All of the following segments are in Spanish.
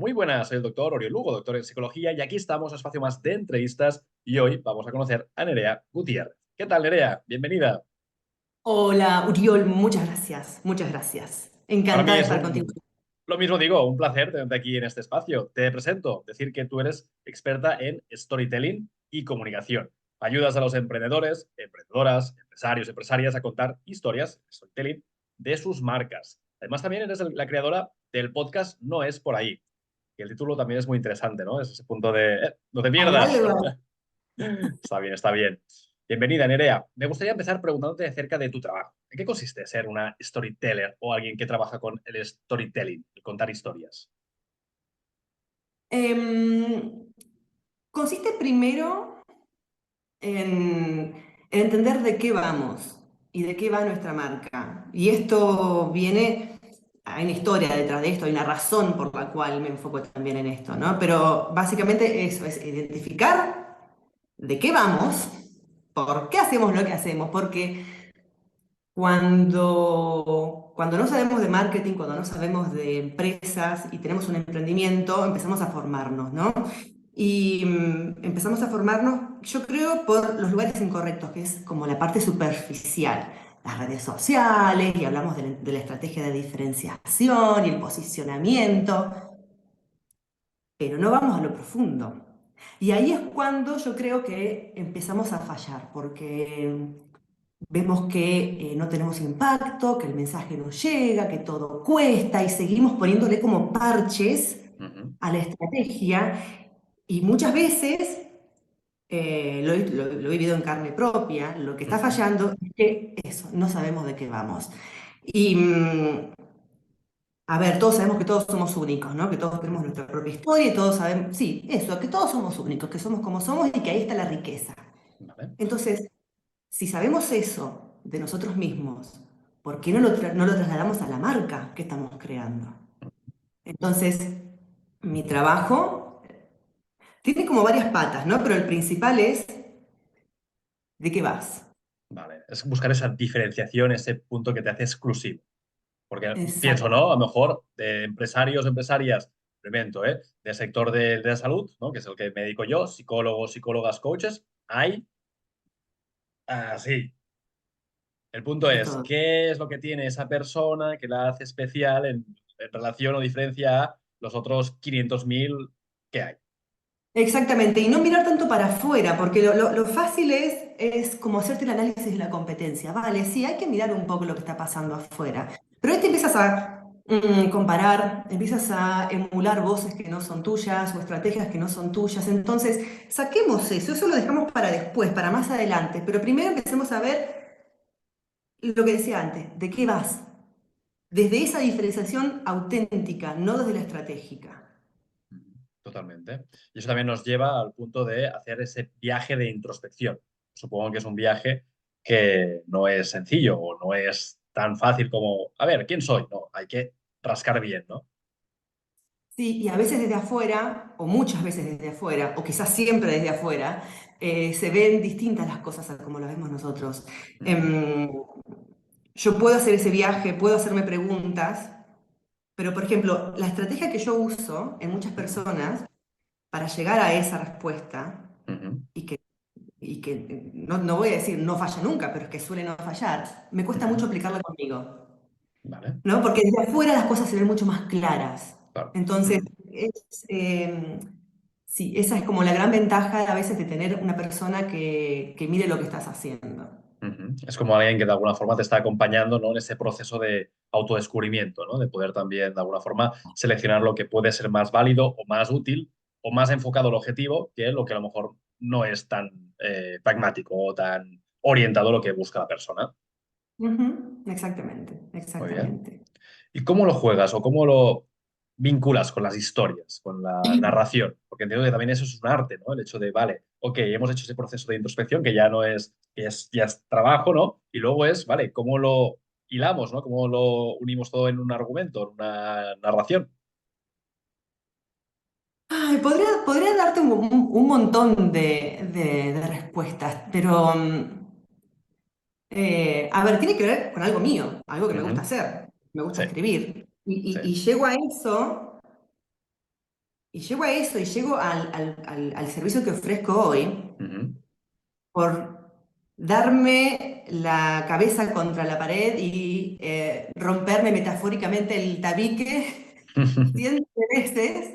Muy buenas, soy el doctor Oriol Lugo, doctor en psicología, y aquí estamos, espacio más de entrevistas, y hoy vamos a conocer a Nerea Gutiérrez. ¿Qué tal, Nerea? Bienvenida. Hola, Uriol, muchas gracias, muchas gracias. Para mí Encantada de es estar contigo. lo mismo digo, un placer tenerte aquí en este espacio. Te presento, decir que tú eres experta en storytelling y comunicación. Ayudas a los emprendedores, emprendedoras, empresarios, empresarias a contar historias, storytelling, de sus marcas. Además, también eres la creadora del podcast No es por ahí. Y el título también es muy interesante, ¿no? Es ese punto de, no te Hay pierdas. algo. Está bien, está bien. Bienvenida, Nerea. Me gustaría empezar preguntándote acerca de tu trabajo. ¿En qué consiste ser una storyteller o alguien que trabaja con el storytelling, el contar historias? Em, Consiste primero en entender de qué vamos y de qué va nuestra marca. Y esto viene, hay una historia detrás de esto, hay una razón por la cual me enfoco también en esto, ¿no? Pero básicamente eso es identificar de qué vamos, por qué hacemos lo que hacemos, porque cuando no sabemos de marketing, cuando no sabemos de empresas y tenemos un emprendimiento, empezamos a formarnos, ¿no? Y empezamos a formarnos, yo creo, por los lugares incorrectos, que es como la parte superficial, las redes sociales, y hablamos de la estrategia de diferenciación y el posicionamiento, pero no vamos a lo profundo. Y ahí es cuando yo creo que empezamos a fallar, porque vemos que no tenemos impacto, que el mensaje no llega, que todo cuesta y seguimos poniéndole como parches Ujú, a la estrategia y muchas veces, lo he vivido en carne propia, lo que está ujú, fallando es que eso, no sabemos de qué vamos. Y a ver, todos sabemos que todos somos únicos, ¿no? Que todos tenemos nuestra propia historia y todos sabemos, sí, eso, que todos somos únicos, que somos como somos y que ahí está la riqueza. vale. Entonces, si sabemos eso de nosotros mismos, ¿por qué no lo trasladamos a la marca que estamos creando? Entonces, mi trabajo tiene como varias patas, ¿no? Pero el principal es ¿de qué vas? Vale. Es buscar esa diferenciación, ese punto que te hace exclusivo. Porque pienso, Exacto. ¿no? A lo mejor de empresarios, empresarias, lo invento, ¿eh? Del sector de la salud, ¿no? Que es el que me dedico yo, psicólogos, psicólogas, coaches. Hay así. El punto De es, todo. ¿qué es lo que tiene esa persona que la hace especial en relación o diferencia a los otros 500.000 que hay? Exactamente, y no mirar tanto para afuera, porque lo fácil es como hacerte el análisis de la competencia. Vale, sí, hay que mirar un poco lo que está pasando afuera, pero ahí te empiezas a comparar, empiezas a emular voces que no son tuyas o estrategias que no son tuyas. Entonces, saquemos eso lo dejamos para después, para más adelante, pero primero empecemos a ver lo que decía antes, ¿de qué vas? Desde esa diferenciación auténtica, no desde la estratégica. Totalmente. Y eso también nos lleva al punto de hacer ese viaje de introspección. Supongo que es un viaje que no es sencillo o no es tan fácil como, a ver, ¿quién soy? No, hay que rascar bien, ¿no? Sí, y a veces desde afuera, o muchas veces desde afuera, o quizás siempre desde afuera, se ven distintas las cosas a como las vemos nosotros. Ujú, Em, yo puedo hacer ese viaje, puedo hacerme preguntas, pero por ejemplo, la estrategia que yo uso en muchas ujú, personas para llegar a esa respuesta, ujú, y que, y que no voy a decir no falla nunca, pero es que suele no fallar, me cuesta ujú. mucho aplicarla conmigo. Vale, ¿No? Porque desde afuera las cosas se ven mucho más claras. claro. Entonces, Ujú, sí, esa es como la gran ventaja a veces de tener una persona que mire lo que estás haciendo. ujú. Es como alguien que de alguna forma te está acompañando, ¿no? En ese proceso de autodescubrimiento, ¿no? De poder también de alguna forma seleccionar lo que puede ser más válido o más útil o más enfocado al objetivo que lo que a lo mejor no es tan pragmático o tan orientado a lo que busca la persona. Ujú, exactamente, Muy bien. exactamente. ¿Y cómo lo juegas o cómo lo vinculas con las historias, con la narración? Porque entiendo que también eso es un arte, ¿no? El hecho de, vale, ok, hemos hecho ese proceso de introspección que ya no es, ya es trabajo, ¿no? Y luego es, vale, ¿cómo lo hilamos, ¿no? ¿Cómo lo unimos todo en un argumento, en una narración? Ay, podría darte un montón de respuestas, pero a ver, tiene que ver con algo mío, algo que me gusta Ujú. hacer, me gusta Sí, escribir. sí. Y llego a eso Y llego a eso y llego al servicio que ofrezco hoy Ujú. por darme la cabeza contra la pared y romperme metafóricamente el tabique cientos de veces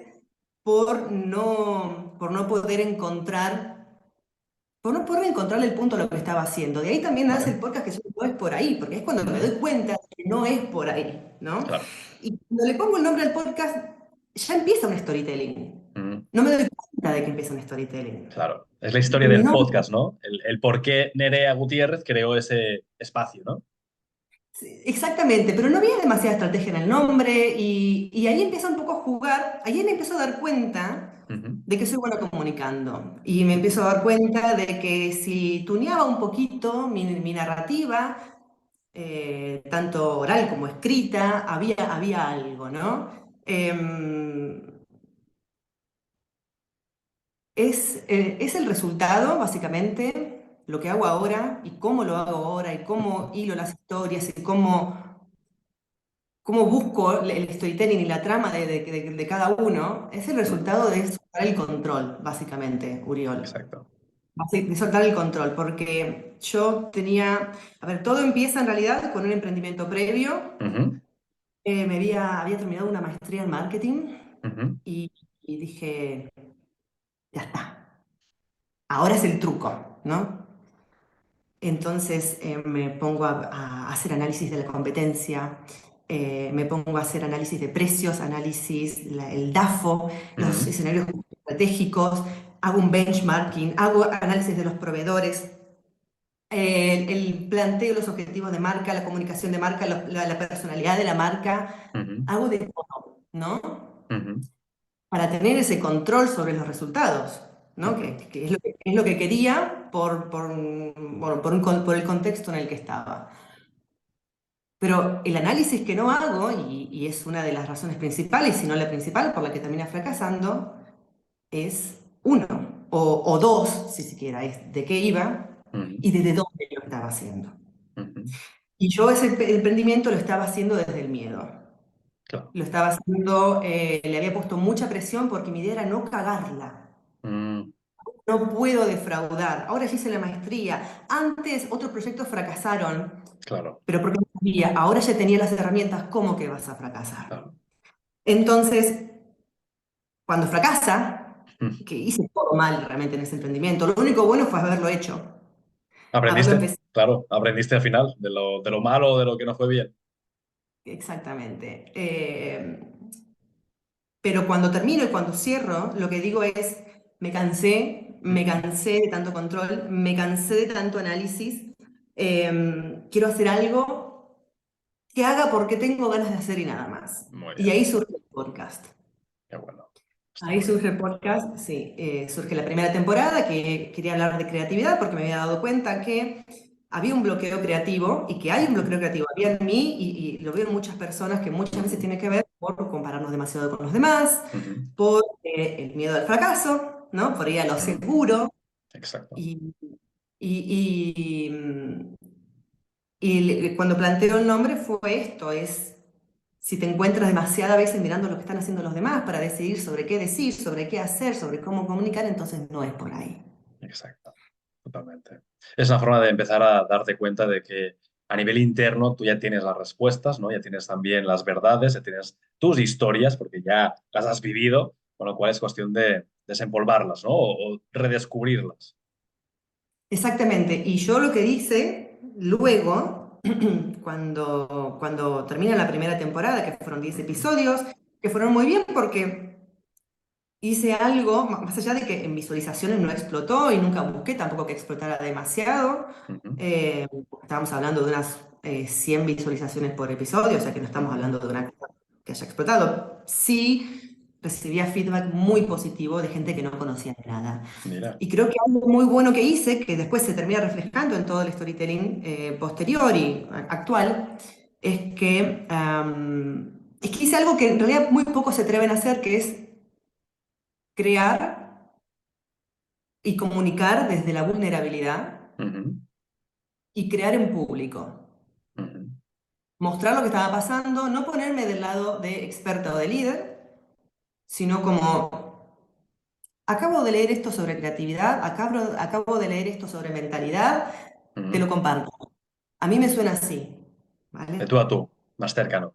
por no poder encontrar el punto a lo que estaba haciendo. De ahí también nace Vale. el podcast que yo no es por ahí, porque es cuando me Ujú. doy cuenta que no es por ahí, ¿no? Claro. Y cuando le pongo el nombre al podcast, ya empieza un storytelling. Ujú. No me doy cuenta de que empieza un storytelling. Claro. Es la historia del No, podcast, ¿no? El por qué Nerea Gutiérrez creó ese espacio, ¿no? sí, exactamente, pero no había demasiada estrategia en el nombre y ahí empieza un poco a jugar, ahí me empiezo a dar cuenta Ujú. de que soy buena comunicando y me empiezo a dar cuenta de que si tuneaba un poquito mi narrativa, tanto oral como escrita, había algo, ¿no? Es el resultado, básicamente, lo que hago ahora y cómo lo hago ahora y cómo hilo las historias y cómo busco el storytelling y la trama de cada uno, es el Ujú. resultado de soltar el control, básicamente, Uriol. Exacto. De soltar el control, porque yo tenía, a ver, todo empieza en realidad con un emprendimiento previo. Ujú. Había terminado una maestría en marketing Ujú. y, y dije, ya está, ahora es el truco, ¿no? Entonces me pongo a hacer análisis de la competencia, me pongo a hacer análisis de precios, el DAFO, los Ujú. escenarios estratégicos, hago un benchmarking, hago análisis de los proveedores, el planteo, los objetivos de marca, la comunicación de marca, la personalidad de la marca, Ujú. hago de todo, ¿no? Ujú. Para tener ese control sobre los resultados, ¿no? Ujú. Que es lo que quería bueno, por el contexto en el que estaba. Pero el análisis que no hago, y es una de las razones principales, si no la principal por la que termina fracasando, es uno, o dos, si siquiera, es de qué iba Ujú. y desde dónde lo estaba haciendo. Ujú. Y yo ese emprendimiento lo estaba haciendo desde el miedo. Claro. Lo estaba haciendo, le había puesto mucha presión porque mi idea era no cagarla. Mm. No puedo defraudar. Ahora ya hice la maestría. Antes otros proyectos fracasaron, Claro. pero porque no sabía. Ahora ya tenía las herramientas. ¿Cómo que vas a fracasar? Claro. Entonces, cuando fracasa, Mm. que hice todo mal realmente en ese emprendimiento, lo único bueno fue haberlo hecho, haberlo Aprendiste, empezado. claro, aprendiste al final de lo malo, de lo que no fue bien. Exactamente. Pero cuando termino y cuando cierro, lo que digo es, me Ujú. cansé de tanto control, me cansé de tanto análisis, quiero hacer algo que haga porque tengo ganas de hacer y nada más. Muy Y bien, ahí surge el podcast. qué bueno. Está Ahí muy bien. surge el podcast, sí. Surge la primera temporada que quería hablar de creatividad porque me había dado cuenta que había un bloqueo creativo y que hay un Ujú. bloqueo creativo. Había en mí y lo veo en muchas personas que muchas veces Ujú. tiene que ver por compararnos demasiado con los demás, Ujú. por el miedo al fracaso, ¿no? Por ir a lo Ujú. seguro. Exacto. Y, y, y, mm, cuando planteo el nombre fue esto, es si te encuentras demasiada veces mirando lo que están haciendo los demás para decidir sobre qué decir, sobre qué hacer, sobre cómo comunicar, entonces no es por ahí. Exacto. Totalmente. Es una forma de empezar a darte cuenta de que a nivel interno tú ya tienes las respuestas, ¿no? Ya tienes también las verdades, ya tienes tus historias, porque ya las has vivido, con lo cual es cuestión de desempolvarlas, ¿no? O redescubrirlas. Exactamente. Y yo lo que hice luego, cuando termina la primera temporada, que fueron 10 Ujú. episodios, que fueron muy bien porque hice algo, más allá de que en visualizaciones no explotó y nunca busqué tampoco que explotara demasiado. Ujú. Estábamos hablando de unas 100 visualizaciones por episodio, o sea que no estamos Ujú. hablando de una cosa que haya explotado. Sí recibía feedback muy positivo de gente que no conocía de nada. Mira. Y creo que algo muy bueno que hice, que después se termina reflejando en todo el storytelling posterior y actual, es que hice algo que en realidad muy pocos se atreven a hacer, que es crear y comunicar desde la vulnerabilidad Ujú. y crear en público. Ujú. Mostrar lo que estaba pasando, no ponerme del lado de experta o de líder, sino como, acabo de leer esto sobre creatividad, acabo de leer esto sobre mentalidad, te Ujú. lo comparto. A mí me suena así, De ¿vale? tú a tú, más cercano.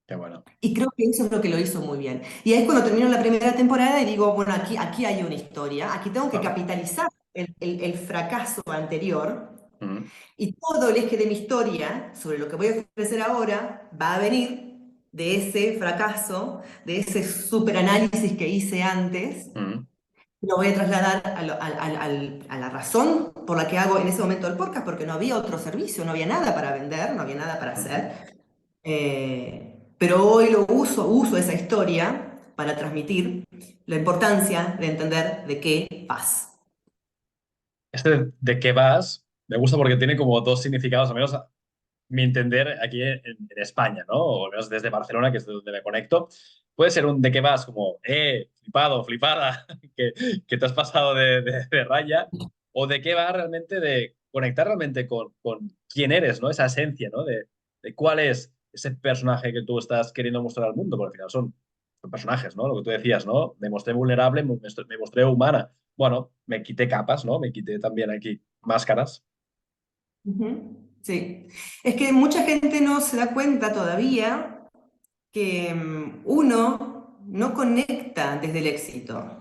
Qué bueno. Y creo que eso es lo que lo hizo muy bien. Y ahí es cuando termino la primera temporada y digo, bueno, aquí hay una historia, aquí tengo que Claro. capitalizar el fracaso anterior Ujú. y todo el eje de mi historia sobre lo que voy a ofrecer ahora va a venir de ese fracaso, de ese superanálisis que hice antes. Ujú. Lo voy a trasladar a la razón por la que hago en ese momento el podcast, porque no había otro servicio, no había nada para vender, no había nada para Ujú. hacer. Pero hoy uso esa historia para transmitir la importancia de entender de qué vas. Este de qué vas me gusta porque tiene como dos significados, al menos a mi entender, aquí en España, ¿no? O al menos desde Barcelona, que es de donde me conecto. Puede ser un de qué vas, como, flipado, flipada, que te has pasado de raya, o de qué va realmente de conectar realmente con quién eres, ¿no? Esa esencia, ¿no? De cuál es ese personaje que tú estás queriendo mostrar al mundo, porque al final son personajes, ¿no? Lo que tú decías, ¿no? Me mostré vulnerable, me mostré humana. Bueno, me quité capas, ¿no? Me quité también aquí máscaras. Ujú. Sí, es que mucha gente no se da cuenta todavía que uno no conecta desde el éxito.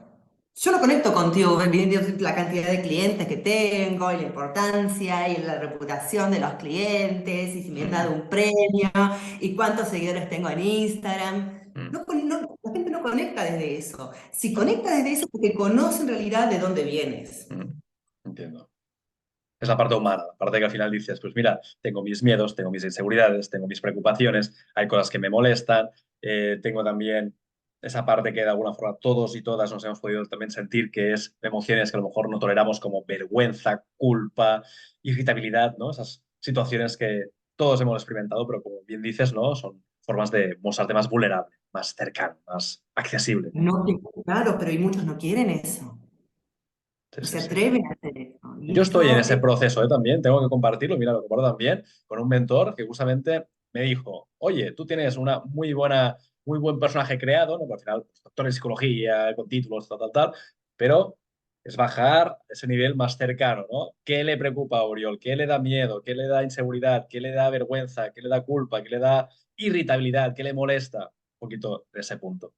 Yo no conecto contigo viendo la cantidad de clientes que tengo y la importancia y la reputación de los clientes y si me han dado Mm, un premio y cuántos seguidores tengo en Instagram. mm, La gente no conecta desde eso. Si claro. conecta desde eso, porque conoce en realidad de dónde vienes. Mm, entiendo. Es la parte humana, la parte que al final dices, pues mira, tengo mis miedos, tengo mis inseguridades, tengo mis preocupaciones, hay cosas que me molestan, tengo también esa parte que de alguna forma todos y todas nos hemos podido también sentir, que es emociones que a lo mejor no toleramos como vergüenza, culpa, irritabilidad, ¿no? Esas situaciones que todos hemos experimentado, pero como bien dices, ¿no? Son formas de mostrarte más vulnerable, más cercano, más accesible. No, claro, pero hay muchos no quieren eso. Sí, No sí, se sí. atreven a hacer eso. Y Yo estoy en eso ese proceso, también, tengo que compartirlo, mira, lo comparto también con un mentor que justamente me dijo, oye, tú tienes una muy buen personaje creado, ¿no? Porque al final, pues, doctor en psicología, con títulos, tal, tal, tal, pero es bajar ese nivel más cercano, ¿no? ¿Qué le preocupa a Oriol? ¿Qué le da miedo? ¿Qué le da inseguridad? ¿Qué le da vergüenza? ¿Qué le da culpa? ¿Qué le da irritabilidad? ¿Qué le molesta? Un poquito de ese punto.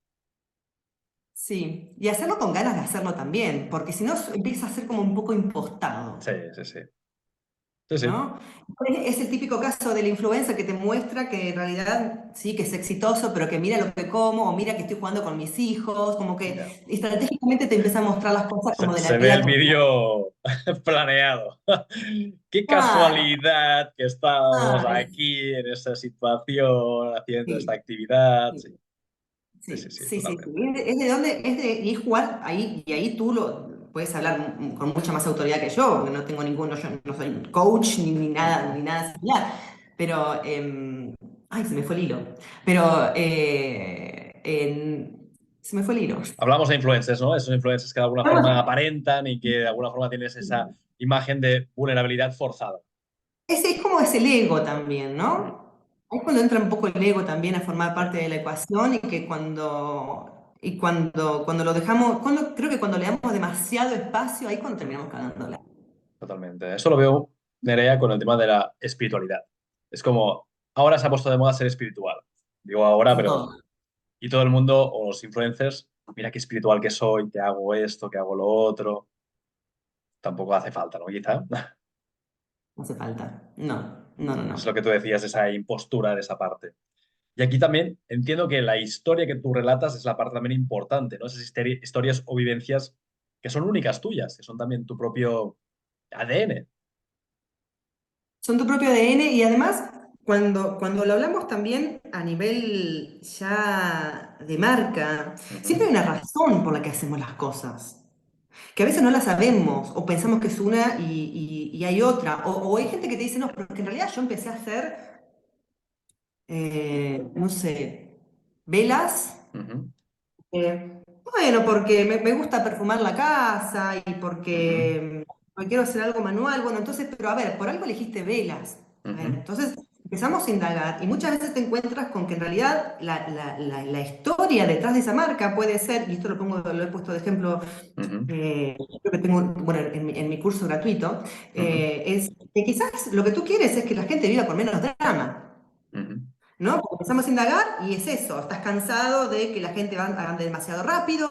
sí, y hacerlo con ganas de hacerlo también, porque si no empieza a ser como un poco Sí, impostado, sí, sí. Sí, sí. ¿no? Es el típico caso del influencer que te muestra que en realidad sí que es exitoso, pero que mira lo que como, o mira que estoy jugando con mis hijos, como que Ya. estratégicamente te empieza a mostrar las cosas como de la Se ve vida el total. vídeo planeado. Qué Claro, casualidad que estábamos claro, aquí en esta situación, haciendo esta sí, actividad. Sí, sí. sí, sí, Sí, sí, sí, sí, sí. totalmente. Es de dónde, y es jugar ahí, y ahí tú lo puedes hablar con mucha más autoridad que yo, porque no tengo ninguno, yo no soy coach Ujú. ni nada similar. Pero, ay, se me fue el hilo. Pero, se me fue el hilo. Hablamos de influencers, ¿no? Esos influencers que de alguna forma Ah, aparentan y que de alguna forma tienes esa imagen de vulnerabilidad forzada. es como es el ego también, Mm. ¿no? Ahí es cuando entra un poco el ego también a formar Sí, parte de la ecuación y que cuando lo dejamos, creo que cuando le damos demasiado espacio, ahí cuando terminamos cagándola. totalmente. Eso lo veo, Nerea, con el tema de la espiritualidad. Es como, ahora se ha puesto de moda ser espiritual. Digo ahora, pero Todo. y todo el mundo, o los influencers, mira qué espiritual que soy, que hago esto, que hago lo otro. Tampoco hace falta, ¿no? Quizá. No hace falta. No, no, no, Es lo no. que tú decías, esa impostura de esa parte. Y aquí también entiendo que la historia que tú relatas es la parte también importante, ¿no? Esas historias o vivencias que son únicas tuyas, que son también tu propio ADN. Son tu propio ADN y además, cuando lo hablamos también a nivel ya de marca, siempre Ujú. hay una razón por la que hacemos las cosas. Que a veces no la sabemos o pensamos que es una y hay otra. O hay gente que te dice, no, pero que en realidad yo empecé a hacer, no sé, velas. Ujú. Bueno, porque me gusta perfumar la casa y Ujú. porque quiero hacer algo manual. Bueno, entonces, pero a ver, por algo elegiste velas. A ver, Ujú. entonces empezamos a indagar y muchas veces te encuentras con que en realidad la historia detrás de esa marca puede ser, y esto lo he puesto de ejemplo, Ujú, creo que tengo, bueno, en mi curso gratuito, ujú, es que quizás lo que tú quieres es que la gente viva con menos drama. ujú, ¿No? Porque empezamos a indagar y es eso, estás cansado de que la gente ande demasiado rápido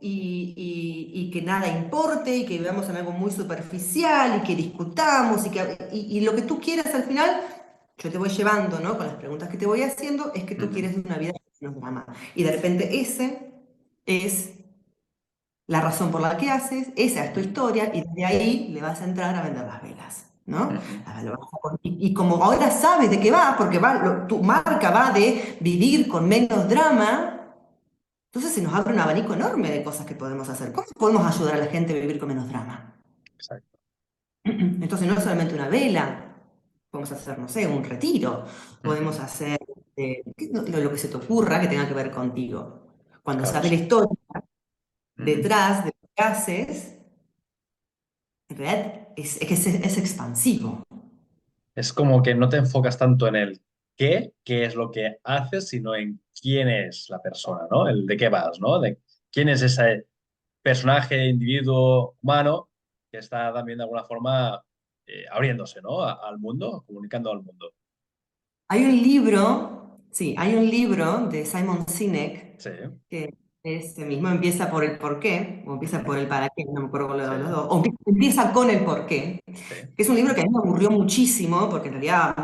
y que nada importe y que vivamos en algo muy superficial y que discutamos y lo que tú quieras al final, yo te voy llevando, ¿no? Con las preguntas que te voy haciendo, es que tú ujú, quieres una vida sin menos drama. Y de repente ese es la razón por la que haces, esa es tu ujú, historia y de ahí le vas a entrar a vender las velas, ¿no? ujú. Y como ahora sabes de qué va, porque tu marca va de vivir con menos drama, entonces se nos abre un abanico enorme de cosas que podemos hacer. ¿Cómo podemos ayudar a la gente a vivir con menos drama? Exacto. Entonces no es solamente una vela, podemos hacer, no sé, un retiro, podemos Ujú. hacer lo que se te ocurra que tenga que ver contigo. Cuando Claro, sabes la historia ujú. detrás de lo que haces, en realidad es expansivo. Es como que no te enfocas tanto en el qué es lo que haces, sino en quién es la persona, ¿no? El de qué vas, ¿no? De quién es ese personaje, individuo humano que está también de alguna forma abriéndose, ¿no? Al mundo, comunicando al mundo. Hay un libro, sí, hay un libro de Simon Sinek Sí, que este mismo empieza por el por qué, o empieza ujú, por el para qué, no me acuerdo cuál sí, de los dos, o empieza con el por qué, sí, que es un libro que a mí me aburrió muchísimo, porque en realidad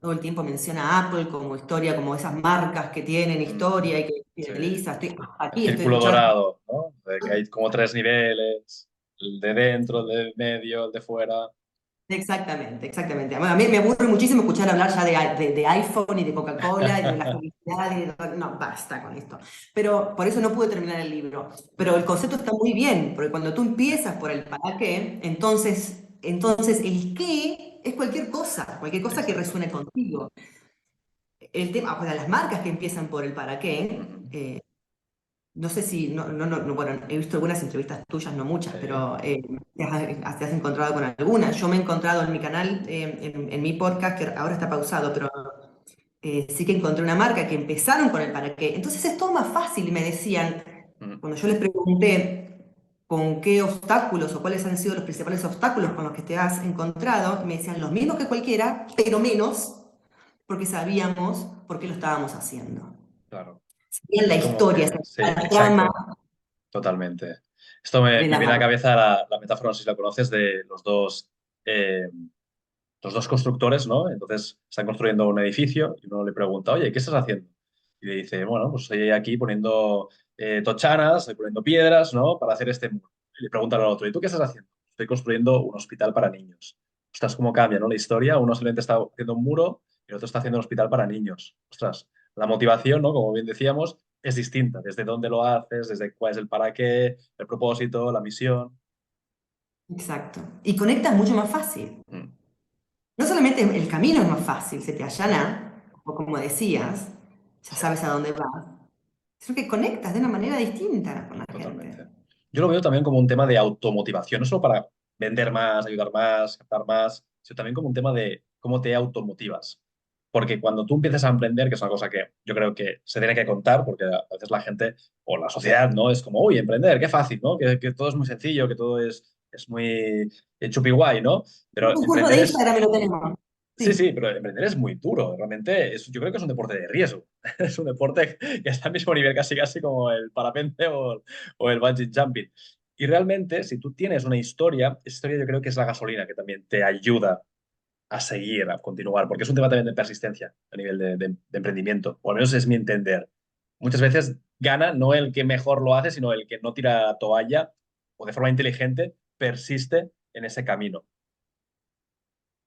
todo el tiempo menciona a Apple como historia, como esas marcas que tienen ujú, historia y que sí. fideliza, estoy hasta El aquí, estoy círculo escuchando. dorado, ¿no? De que hay como tres niveles, el de dentro, el de medio, el de fuera. Exactamente, exactamente. Bueno, a mí me aburre muchísimo escuchar hablar ya de iPhone y de Coca-Cola y de la felicidad y no, basta con esto. Pero por eso no pude terminar el libro. Pero el concepto está muy bien, porque cuando tú empiezas por el para qué, entonces el qué es cualquier cosa que Exacto. resuene contigo. El tema, o sea, las marcas que empiezan por el para qué, Ujú. no sé si, bueno, he visto algunas entrevistas tuyas, no muchas, Sí. pero te has encontrado con algunas. Yo me he encontrado en mi canal, en mi podcast, que ahora está pausado, pero sí que encontré una marca que empezaron con el para qué. Entonces es todo más fácil, y me decían, Mm. cuando yo les pregunté con qué obstáculos o cuáles han sido los principales obstáculos con los que te has encontrado, me decían los mismos que cualquiera, pero menos, porque sabíamos por qué lo estábamos haciendo. Claro. Sabían la Es como historia, que, sabían sí, la trama exacto, totalmente. Esto me, de me la viene a la marca. cabeza la metáfora, no sé si la conoces, de los dos constructores, ¿no? Entonces están construyendo un edificio y uno le pregunta, oye, ¿qué estás haciendo? Y le dice, bueno, pues estoy aquí poniendo tochanas, estoy poniendo piedras, ¿no? Para hacer este muro. Y le pregunta al otro, ¿y tú qué estás haciendo? Estoy construyendo un hospital para niños. Ostras, cómo cambia, ¿no? La historia, uno simplemente está haciendo un muro y el otro está haciendo un hospital para niños. Ostras, la motivación, ¿no? Como bien decíamos, es distinta. Desde dónde lo haces, desde cuál es el para qué, el propósito, la misión. Exacto. Y conectas mucho más fácil. Mm, No solamente el camino es más fácil, se te allana, o como decías, ya sí. sabes a dónde vas, sino que conectas de una manera distinta con la gente. Totalmente. Yo lo veo también como un tema de automotivación, no solo para vender más, ayudar más, captar más, sino también como un tema de cómo te automotivas. Porque cuando tú empiezas a emprender, que es una cosa que yo creo que se tiene que contar, porque a veces la gente o la sociedad, ¿no? Es como, uy, emprender, qué fácil, ¿no? Que todo es muy sencillo, que todo es muy chupi guay, ¿no? Pero Un curso emprender de es, Instagram y lo tenemos. sí, Sí, sí, pero emprender es muy duro. Realmente yo creo que es un deporte de riesgo. Es un deporte que está al mismo nivel casi casi como el parapente o el bungee jumping. Y realmente, si tú tienes una historia, esa historia yo creo que es la gasolina que también te ayuda a seguir, a continuar, porque es un tema también de persistencia a nivel de emprendimiento, o al menos es mi entender. Muchas veces gana no el que mejor lo hace, sino el que no tira la toalla o de forma inteligente persiste en ese camino.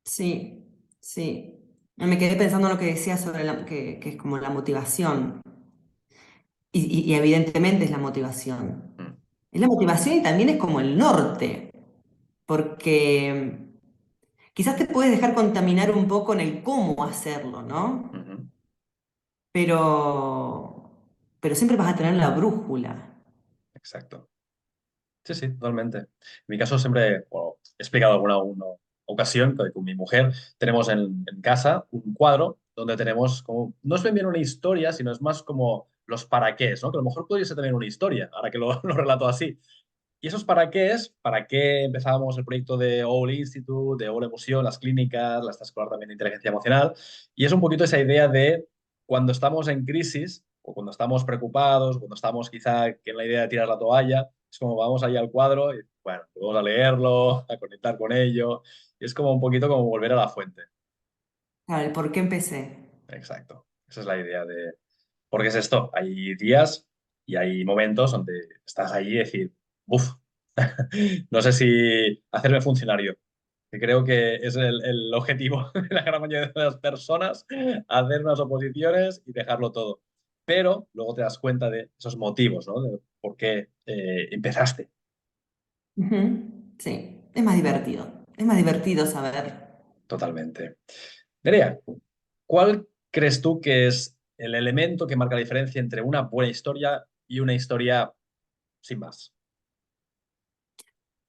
sí, sí. Me quedé pensando en lo que decías sobre que es como la motivación. Y evidentemente es la motivación. Mm, Es la motivación y también es como el norte, porque quizás te puedes dejar contaminar un poco en el cómo hacerlo, ¿no? ujú. Pero siempre vas a tener la brújula. Exacto. Sí, sí, totalmente. En mi caso siempre bueno, he explicado alguna ocasión, con mi mujer, tenemos en casa un cuadro donde tenemos como, no es bien una historia, sino es más como los para qué, ¿no? Que a lo mejor podría ser también una historia, ahora que lo, lo relato así. ¿Y esos para qué es? ¿Para qué empezábamos el proyecto de All Institute, de All Emoción, las clínicas, la escuela también de inteligencia emocional? Y es un poquito esa idea de cuando estamos en crisis o cuando estamos preocupados, cuando estamos quizá que en la idea de tirar la toalla, es como vamos ahí al cuadro y bueno, vamos a leerlo, a conectar con ello. Y es como un poquito como volver a la fuente. Claro, el por qué empecé. Exacto. Esa es la idea de... Porque es esto, hay días y hay momentos donde estás ahí y decir, uff, no sé si hacerme funcionario, que creo que es el objetivo de la gran mayoría de las personas, hacer unas oposiciones y dejarlo todo. Pero luego te das cuenta de esos motivos, ¿no? De por qué empezaste. Ujú. Sí, es más divertido. Es más divertido saber. Totalmente. Nerea, ¿cuál crees tú que es el elemento que marca la diferencia entre una buena historia y una historia sin más?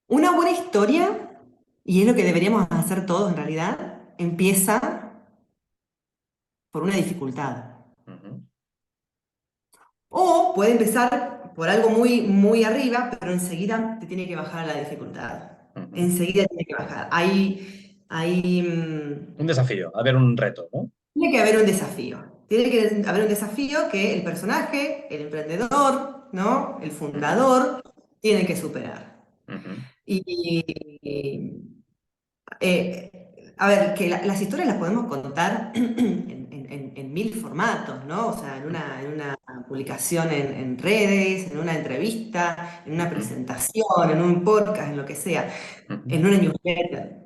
Una buena historia, y es lo que deberíamos hacer todos en realidad, empieza por una dificultad. Ujú, O puede empezar por algo muy, muy arriba, pero enseguida te tiene que bajar la dificultad. ujú. Enseguida tiene que bajar. Hay, Un desafío, a ver, un reto, ¿no? tiene que haber un desafío. Tiene que haber un desafío que el personaje, el emprendedor, ¿no? El Ujú, fundador, tiene que superar. ujú, Y, a ver, que las historias las podemos contar en mil formatos, ¿no? O sea, en una publicación en redes, en una entrevista, en una ujú, presentación, en un podcast, en lo que sea, ujú, en una newsletter.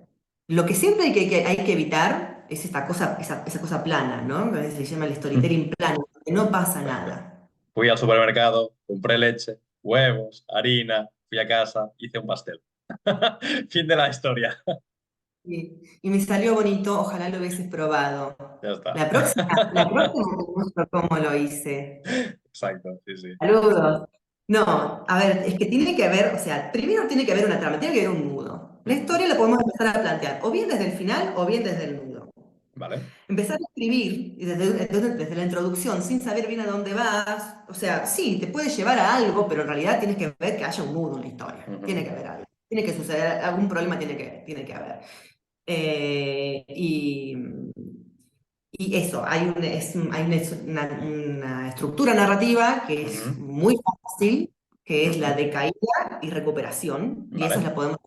Lo que siempre hay que evitar es esta cosa, esa cosa plana, ¿no? Que se llama el ujú. storytelling plano, que no pasa Exacto. nada. Fui al supermercado, compré leche, huevos, harina, fui a casa, hice un pastel. Fin de la historia. Y me salió bonito, ojalá lo hubieses probado. Ya está. La próxima te muestro cómo lo hice. Exacto, sí, sí. Saludos. No, a ver, es que tiene que haber, o sea, primero tiene que haber una trama, tiene que haber un nudo. La Ujú. historia la podemos empezar a plantear, o bien desde el final o bien desde el nudo. Vale. Empezar a escribir y desde la introducción, sin saber bien a dónde vas, o sea, sí, te puede llevar a algo, pero en realidad tienes que ver que haya un nudo en la historia. Tiene Ujú, que haber algo. Tiene que suceder, algún problema tiene que haber. Eh, y, y eso, una estructura narrativa que es ujú. muy fácil, que es la Ujú. de caída y recuperación, y Vale. esas la podemos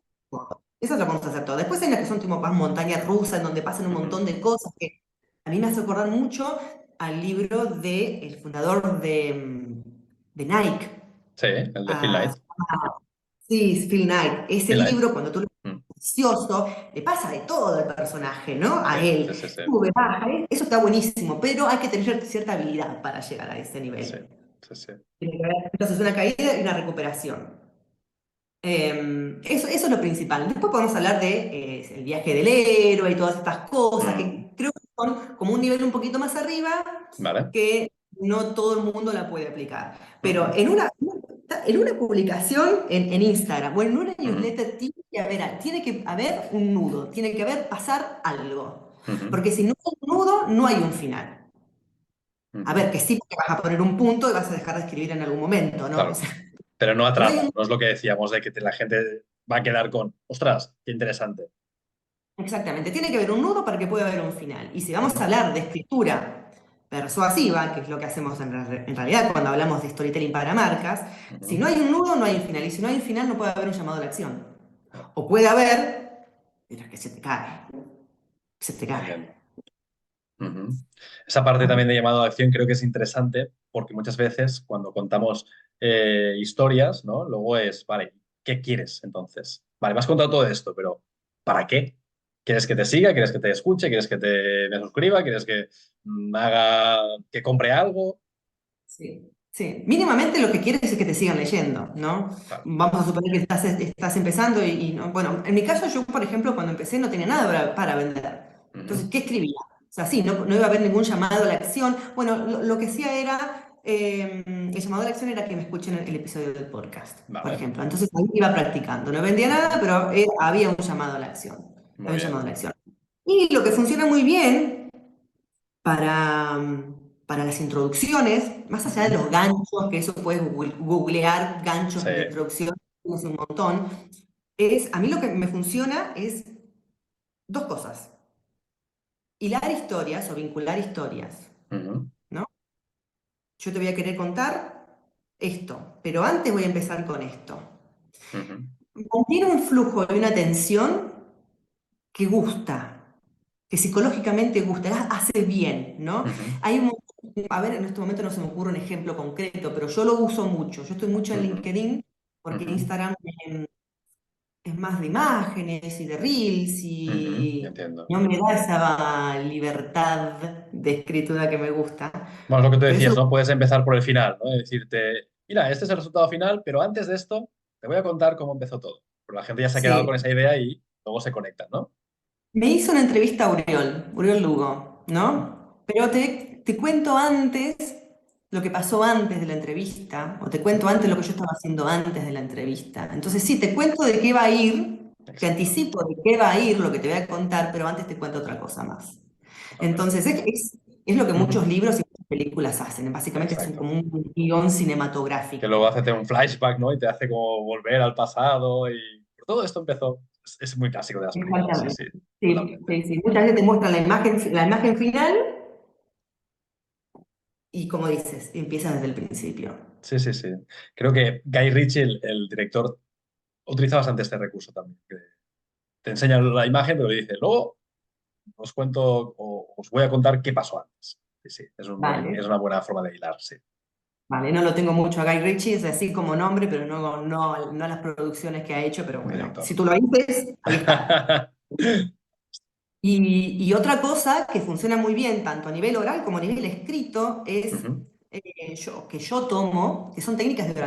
hacer todas. Después hay las que son tipo más montañas rusas, en donde pasan un Ujú. montón de cosas, que a mí me hace acordar mucho al libro del fundador de Nike. Sí, el de Phil Ah, Knight. sí, Phil Knight. Ese Phil Knight. libro, cuando tú lo Mm. delicioso, le pasa de todo al personaje, ¿no? Sí, A sí, él. sí, sí. Sube, baja, eso está buenísimo, pero hay que tener cierta habilidad para llegar a ese Sí, nivel. sí, sí. Tiene que haber, entonces, una caída y una recuperación. Eso es lo principal. Después podemos hablar de el viaje del héroe y todas estas cosas, Mm. que creo que son como un nivel un poquito más arriba, Vale. que no todo el mundo la puede aplicar. Pero Ujú, en una publicación en Instagram o en una ujú, newsletter tiene que haber un nudo, tiene que haber pasar algo. ujú, Porque si no hay un nudo, no hay un final. A ujú. ver, que sí, porque vas a poner un punto y vas a dejar de escribir en algún momento, ¿no? O Claro. sea, Pero no no hay atrapa, un no es lo que decíamos de que la gente va a quedar con, ostras, qué interesante. Exactamente, tiene que haber un nudo para que pueda haber un final. Y si vamos a Ujú, hablar de escritura persuasiva, que es lo que hacemos en realidad cuando hablamos de storytelling para marcas, si ujú. no hay un nudo, no hay un final. Y si no hay un final, no puede haber un llamado a la acción. Vale, O puede haber, pero es que se te cae. entiendo. Ujú. Esa parte también de llamado a acción creo que es interesante porque muchas veces cuando contamos historias, ¿no? Luego es, vale, ¿qué quieres entonces? Vale, me has contado todo esto, pero ¿para qué? ¿Quieres que te siga? ¿Quieres que te escuche? ¿Quieres que me suscriba? ¿Quieres que haga, que compre algo? Sí, sí. Mínimamente lo que quieres es que te sigan leyendo, ¿no? Vale. Vamos a suponer que estás empezando bueno, en mi caso yo, por ejemplo, cuando empecé no tenía nada para vender. Entonces, Ujú. ¿qué escribía? O sea, sí, no iba a haber ningún llamado a la acción. Bueno, lo que hacía era, el llamado a la acción era que me escuchen el episodio del podcast, por Vale. ejemplo. Entonces ahí iba practicando. No vendía nada, Ujú. pero había un llamado a la acción. Muy Había llamado bien. a la acción. Y lo que funciona muy bien para las introducciones, más allá de Ujú. los ganchos, que eso puedes googlear ganchos Sí. de introducción, tienes un montón, a mí lo que me funciona es dos cosas. Hilar historias o vincular historias, Ujú, ¿no? Yo te voy a querer contar esto, pero antes voy a empezar con esto. ujú, Mantiene un flujo y una tensión que gusta, que psicológicamente gusta, hace bien, ¿no? ujú, Hay un, a ver, en este momento no se me ocurre un ejemplo concreto, pero yo lo uso mucho. Yo estoy mucho en ujú, LinkedIn porque ujú, Instagram es más de imágenes y de reels ujú. y Entiendo. no me da esa libertad de escritura que me gusta. Bueno, es lo que tú Pero eso decías, ¿no? Puedes empezar por el final, ¿no? Y decirte, mira, este es el resultado final, pero antes de esto te voy a contar cómo empezó todo. Pero la gente ya se ha quedado sí, con esa idea y luego se conectan, ¿no? me hizo una entrevista a Uriol Lugo, Ujú, ¿no? Pero te cuento antes lo que pasó antes de la entrevista, o te cuento ujú. antes lo que yo estaba haciendo antes de la entrevista. Entonces sí, te cuento de qué va a ir, te Exacto. anticipo de qué va a ir lo que te voy a contar, pero antes te cuento otra cosa más. Totalmente. Entonces es lo que muchos Ujú. libros y muchas películas hacen, básicamente es Exacto. como un guión Que luego cinematográfico. hace un flashback, ¿no? Y te hace como volver al pasado y todo esto empezó. Es muy clásico de las películas, sí, Exactamente. sí, Sí, totalmente. sí, sí. Muchas veces te muestran la imagen final. Y como dices, empieza desde el principio. Sí, sí, sí. Creo que Guy Ritchie, el director, utiliza bastante este recurso también. Que te enseña la imagen, pero le dice, luego os cuento o os voy a contar qué pasó antes. Sí, sí, es Vale, una buena forma de hilar, sí. vale, no lo tengo mucho a Guy Ritchie, es así como nombre, pero no las producciones que ha hecho, pero Un bueno, director. si tú lo dices, ahí está. Y otra cosa que funciona muy bien, tanto a nivel oral como a nivel escrito, es Ujú, que yo tomo, que son técnicas de vale,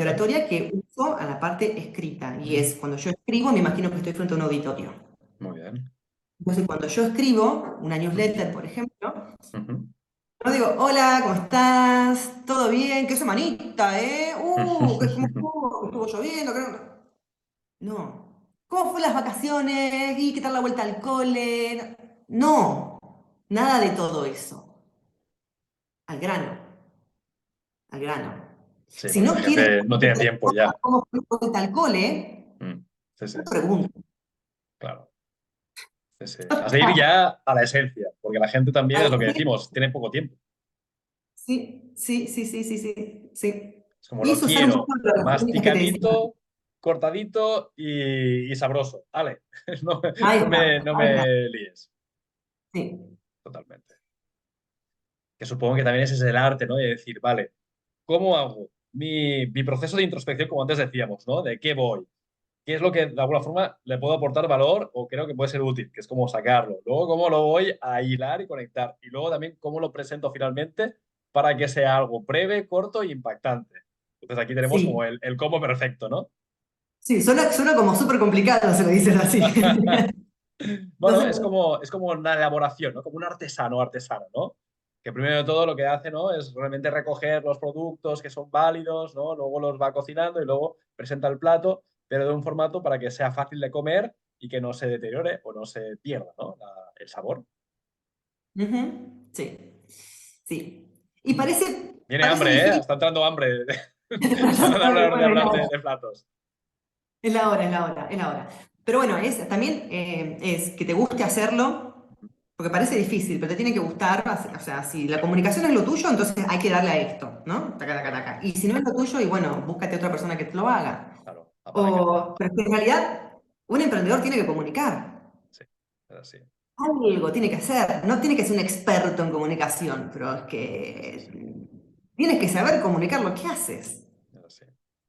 oratoria que uso a la parte escrita. Y es cuando yo escribo, me imagino que estoy frente a un auditorio. muy bien. Entonces, cuando yo escribo una Ujú, newsletter, por ejemplo, ujú. no digo, hola, ¿cómo estás? ¿Todo bien? ¿Qué semanita, eh? ¿Cómo estuvo? ¿Estuvo lloviendo? No. ¿Cómo fue las vacaciones? ¿Y qué tal la vuelta al cole? No, nada de todo eso. Al grano, al grano. Sí, Si porque la no quieres gente no tiene tiempo ya. cómo fue la vuelta al cole, Mm, sí, sí, no pregunto. claro. Sí, sí. Has de ir ya a la esencia, porque la gente también es lo que decimos, tiene poco tiempo. Sí, sí, sí, sí, sí, sí, sí. Es como Y lo es usar un quiero, poco las técnicas que te decía. masticadito, cortadito y sabroso. Vale, no, Ahí está, no ahí está. me líes. Sí. Totalmente. Que supongo que también ese es el arte, ¿no? De decir, vale, ¿cómo hago mi proceso de introspección, como antes decíamos, ¿no? ¿De qué voy? ¿Qué es lo que de alguna forma le puedo aportar valor o creo que puede ser útil? Que es como sacarlo. Luego, cómo lo voy a hilar y conectar. Y luego también cómo lo presento finalmente para que sea algo breve, corto e impactante. Entonces aquí tenemos como Sí, el cómo perfecto, ¿no? sí, suena como súper complicado, se lo dicen así. Bueno, Entonces, es como una elaboración, ¿no? Como un artesano, artesano, ¿no? Que primero de todo lo que hace, ¿no? Es realmente recoger los productos que son válidos, ¿no? Luego los va cocinando y luego presenta el plato, pero de un formato para que sea fácil de comer y que no se deteriore o no se pierda, ¿no? El sabor. ujú, sí, sí. Y Mm. Viene parece hambre, ¿eh? difícil. Está entrando hambre. Solo de Bueno, hablar de platos. es la hora, es la hora, es la hora. Pero bueno, también es que te guste hacerlo, porque parece difícil, pero te tiene que gustar. O sea, si la comunicación es lo tuyo, entonces hay que darle a esto, ¿no? Taca, taca, taca. Y si no es lo tuyo, y bueno, búscate otra persona que te lo haga. Claro, apalancate. Pero es que en realidad, un emprendedor tiene que comunicar. Sí, es así. Algo tiene que hacer. No tiene que ser un experto en comunicación, pero es que Sí. tienes que saber comunicar lo que haces. Sí,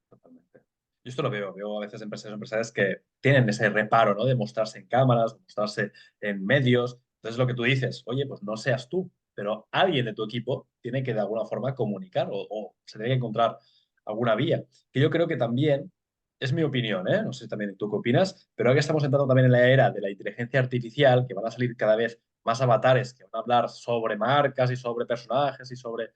totalmente. Yo esto lo veo a veces empresarios empresarias que tienen ese reparo, ¿no? De mostrarse en cámaras, de mostrarse en medios. Entonces lo que tú dices, oye, pues no seas tú, pero alguien de tu equipo tiene que de alguna forma comunicar o se tiene que encontrar alguna vía. Que yo creo que también, es mi opinión, ¿eh? No sé también tú qué opinas, pero ahora que estamos entrando también en la era de la inteligencia artificial, que van a salir cada vez más avatares que van a hablar sobre marcas y sobre personajes y sobre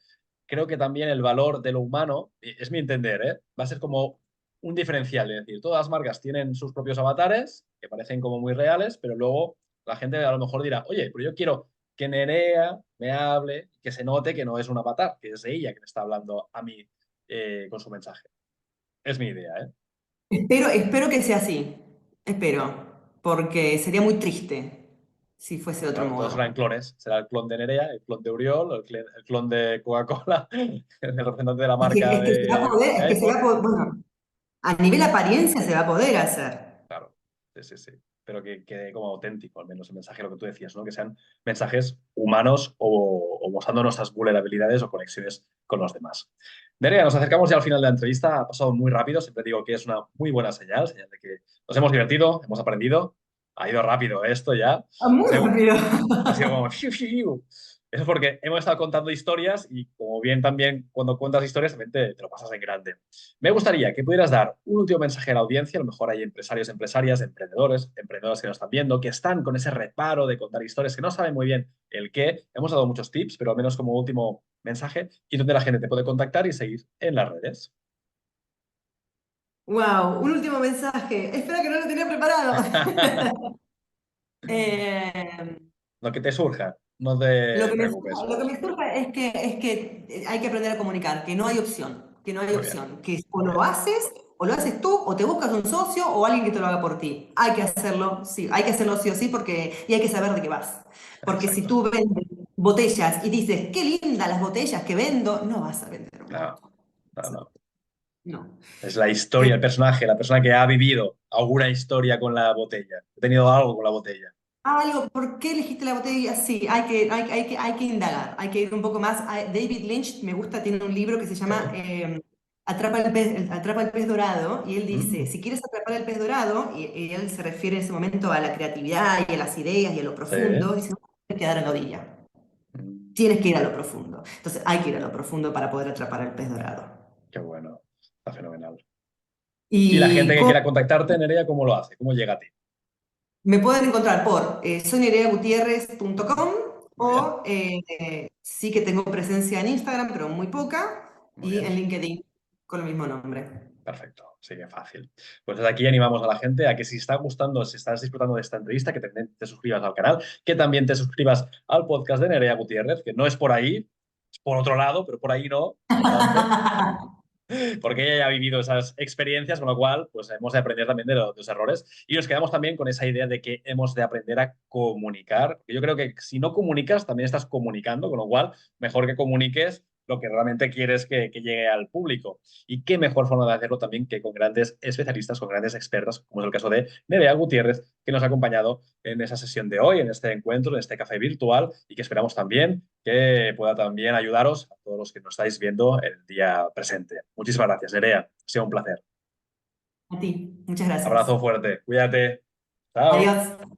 creo que también el valor de lo humano, es mi entender, ¿eh? Va a ser como un diferencial. Es decir, todas las marcas tienen sus propios avatares, que parecen como muy reales, pero luego la gente a lo mejor dirá, oye, pero yo quiero que Nerea me hable, que se note que no es un avatar, que es ella que me está hablando a mí con su mensaje. Es mi idea, ¿eh? Espero que sea así. Espero. Porque sería muy triste si fuese de otro Claro, todos serán modo. clones. Será el clon de Nerea, el clon de Uriol, el clon de Coca-Cola, el representante de la marca Es que se va a poder, de es que se va a iPhone. poder, bueno, a nivel apariencia se va a poder hacer. Claro, sí, sí, sí. Pero que quede como auténtico, al menos el mensaje, lo que tú decías, ¿no? Que sean mensajes humanos o mostrando nuestras vulnerabilidades o conexiones con los demás. Nerea, nos acercamos ya al final de la entrevista. Ha pasado muy rápido. Siempre digo que es una muy buena señal, señal de que nos hemos divertido, hemos aprendido. Ha ido rápido esto ya. Ha Ah, muy sido rápido. Ha sido como... fiu, fiu. Eso es porque hemos estado contando historias y como bien también cuando cuentas historias también te lo pasas en grande. Me gustaría que pudieras dar un último mensaje a la audiencia. A lo mejor hay empresarios, empresarias, emprendedores, emprendedoras que nos están viendo, que están con ese reparo de contar historias, que no saben muy bien el qué. Hemos dado muchos tips, pero al menos como último mensaje y donde la gente te puede contactar y seguir en las redes. Wow, un último mensaje. Espera que no lo tenía preparado. Eh, Lo que te surja, no te Lo preocupes. que me surge es que hay que aprender a comunicar, que no hay opción, que no hay Muy bien, opción, que muy bien. o lo haces tú, o te buscas un socio o alguien que te lo haga por ti. Hay que hacerlo, sí, hay que hacerlo sí o sí y hay que saber de qué vas. Porque si Exacto. tú vendes botellas y dices, qué lindas las botellas que vendo, no vas a vender un No, montón. no, no. No. Es la Eh, historia, el personaje, la persona que ha vivido alguna historia con la botella. He tenido algo con la botella. Algo, ¿por qué elegiste la botella? Sí, hay que indagar, hay que ir un poco más. David Lynch, me gusta, tiene un libro que se Sí. llama Atrapa el pez dorado, y él dice, Mm, si quieres atrapar el pez dorado, y él se refiere en ese momento a la creatividad y a las ideas y a lo sí. profundo, dice, no, tienes que dar a la orilla, Mm, tienes que ir a lo profundo. Entonces hay que ir a lo profundo para poder atrapar el pez dorado. qué bueno. Está fenomenal. Y la gente Y que quiera contactarte, Nerea, ¿cómo lo hace? ¿Cómo llega a ti? me pueden encontrar por soniareagutierrez.com Muy bien. o sí que tengo presencia en Instagram, pero muy poca, Muy y bien. en LinkedIn con el mismo nombre. Perfecto. Sí, que fácil. Pues desde aquí animamos a la gente a que si está gustando, si estás disfrutando de esta entrevista, que también te suscribas al canal, que también te suscribas al podcast de Nerea Gutiérrez, que no es por ahí, es por otro lado, pero por ahí no tanto. Porque ella ya ha vivido esas experiencias, con lo cual, pues hemos de aprender también de los errores y nos quedamos también con esa idea de que hemos de aprender a comunicar. Porque yo creo que si no comunicas, también estás comunicando, con lo cual, mejor que comuniques lo que realmente quieres que llegue al público. Y qué mejor forma de hacerlo también que con grandes especialistas, con grandes expertas, como es el caso de Nerea Gutiérrez, que nos ha acompañado en esa sesión de hoy, en este encuentro, en este café virtual y que esperamos también que pueda también ayudaros a todos los que nos estáis viendo el día presente. Muchísimas gracias, Nerea. Ha sido un placer. A ti, muchas gracias. Abrazo fuerte. Cuídate. Chao. Adiós.